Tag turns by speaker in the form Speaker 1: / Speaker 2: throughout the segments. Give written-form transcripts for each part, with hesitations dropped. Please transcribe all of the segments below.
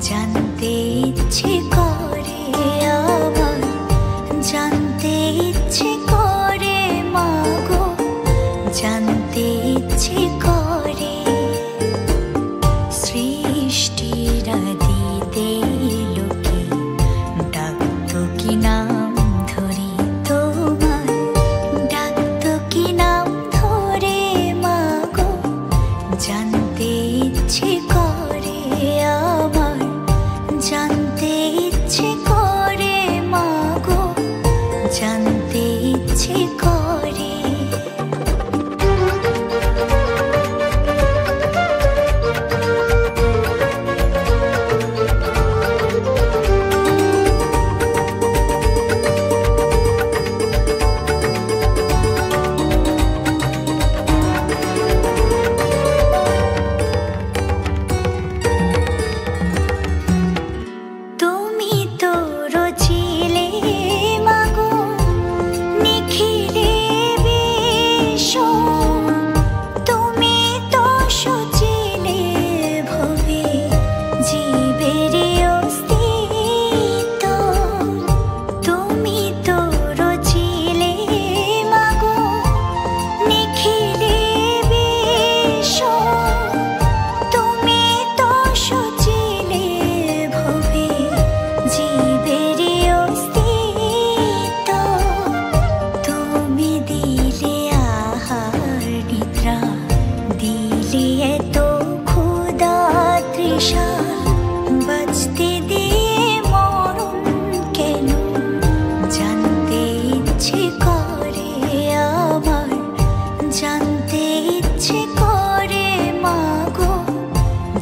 Speaker 1: জানতে ইচ্ছে করে আমার, জানতে ইচ্ছে করে মাগো, জানতে ইচ্ছে করে সৃষ্টির আদিতে লোকে ডাকতো কি নাম ধরে তোমার, ডাকতো কি নাম ধরে মাগো, জানতে ইচ্ছে করে আমার, জানতে ইচ্ছে করে মাগো, জানতে ইচ্ছে করে।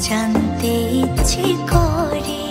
Speaker 1: জানতে ইচ্ছে করে